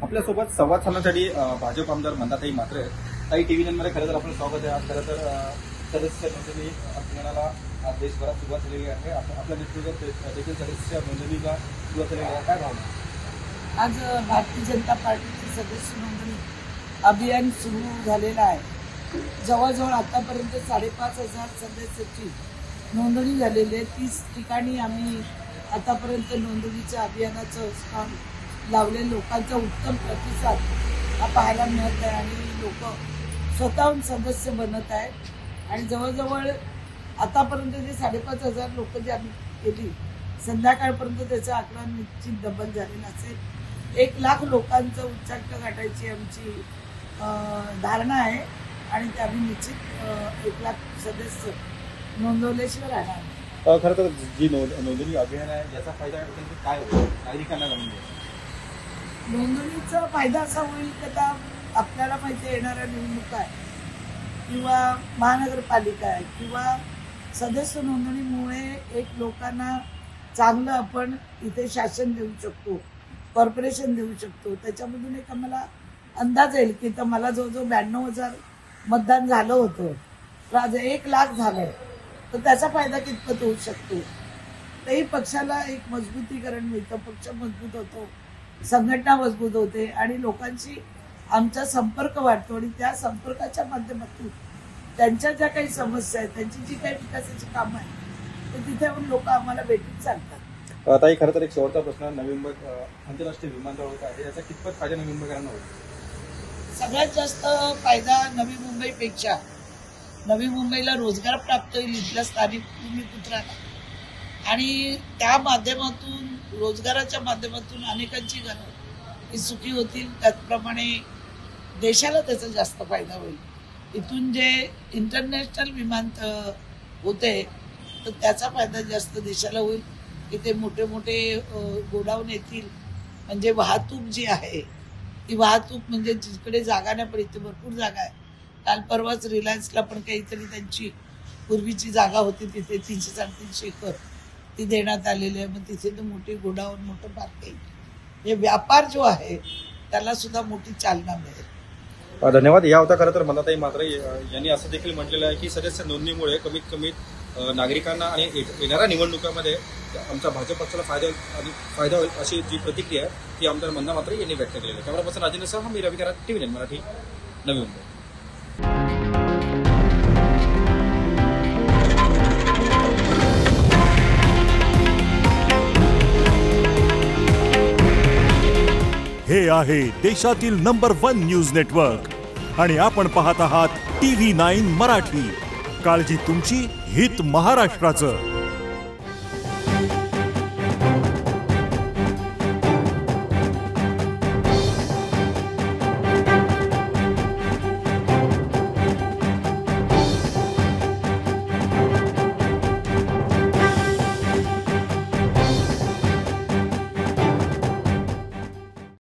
आपल्यासोबत संवाद साधण्यासाठी भाजप आमदार मंदाताई म्हात्रे ताई टीव्ही मध्ये खरं तर आपलं स्वागत आहे। आज खरं तर सदस्य नोंदणी अभियानाला देशभरात सुरुवात झालेली आहे। आपल्या नेतृत्वात देखील सदस्य नोंदणीला सुरुवात झालेली आहे, काय भावना? आज भारतीय जनता पार्टीचे सदस्य नोंदणी अभियान सुरू झालेलं आहे। जवळजवळ आतापर्यंत 5,500 सदस्याची नोंदणी झालेली आहे। 30 ठिकाणी आम्ही आतापर्यंत नोंदणीच्या अभियानाचं काम लावले। लोकांचा उत्तम प्रतिसाद हा पाहायला मिळत आहे आणि लोक स्वतःहून सदस्य बनत आहेत आणि जवळजवळ आतापर्यंत जे 5,500 लोक जे आम्ही केली, संध्याकाळपर्यंत त्याचा आकडा निश्चित डबल झालेला असेल। 1,00,000 लोकांचं उच्चांक गाठायची आमची धारणा आहे आणि ते आम्ही निश्चित 1,00,000 सदस्य नोंदवल्याशिवाय राहणार नाही। खरं तर जी नोंदणी अभियान आहे याचा फायदा काय होतो नागरिकांना? नोंदणीचा फायदा असा होईल की आता आपल्याला माहिती आहे येणाऱ्या निवडणुका आहे किंवा महानगरपालिका आहे किंवा सदस्य नोंदणीमुळे एक लोकांना चांगलं आपण इथे शासन देऊ शकतो, कॉर्पोरेशन देऊ शकतो। त्याच्यामधून एक आम्हाला अंदाज येईल की तर मला जवळजवळ 92,000 मतदान झालं होतं, तर आज 1,00,000 झालंय, तर त्याचा फायदा कितपत होऊ शकतो? तेही पक्षाला एक मजबूतीकरण मिळतं, पक्ष मजबूत होतो, संघटना मजबूत होते आणि लोकांशी आमचा संपर्क वाढतो आणि त्या संपर्काच्या माध्यमातून त्यांच्या ज्या काही समस्या आहेत, त्यांची जी काही विकासाची कामं आहेत, तर तिथे लोक आम्हाला भेटून सांगतात। ताई खरं तर एक शेवटचा प्रश्न, नवी मुंबई आंतरराष्ट्रीय विमानतळ होत आहे, याचा कितपत फायदा नवी मुंबईकरांना होतो? सगळ्यात जास्त फायदा नवी मुंबईपेक्षा नवी मुंबईला रोजगार प्राप्त होईल इथल्या स्थानिक भूमिपुत्रांना आणि त्या माध्यमातून रोजगाराच्या माध्यमातून अनेकांची घरं ही सुखी होतील। त्याचप्रमाणे देशाला त्याचा जास्त फायदा होईल। इथून जे इंटरनॅशनल विमानतळ होते तर त्याचा फायदा जास्त देशाला होईल। इथे मोठे मोठे गोडाऊन येतील, म्हणजे वाहतूक जी आहे ती वाहतूक म्हणजे जिकडे जागा नाही पण इथे भरपूर जागा आहे। काल परवाच रिलायन्सला पण काहीतरी त्यांची पूर्वीची जागा होती तिथे 300-350 एकर ती देण्यात आलेली आहे। मग तिथे तर मोठी गोडाऊन, मोठं पार्किंग, हे व्यापार जो आहे त्याला सुद्धा मोठी चालना मिळेल। धन्यवाद। या होता खरं तर मंदाताई म्हात्रे यांनी असं देखील म्हटलेलं आहे की सदस्य नोंदणीमुळे कमीत कमी नागरिकांना आणि येणाऱ्या निवडणुकांमध्ये आमचा भाजप पक्षाला फायदा होईल अशी जी प्रतिक्रिया आहे ती आमदार मंदा म्हात्रे यांनी व्यक्त केलेली आहे। कॅमेरा पर्सन राजेंद्रसह मी रवी कराड, टीव्ही 9 मराठी, नवी मुंबई। हे आहे देशातील नंबर 1 न्यूज नेटवर्क आणि आपण पाहत आहात टीव्ही 9 मराठी। काळजी तुमची, हित महाराष्ट्राचं।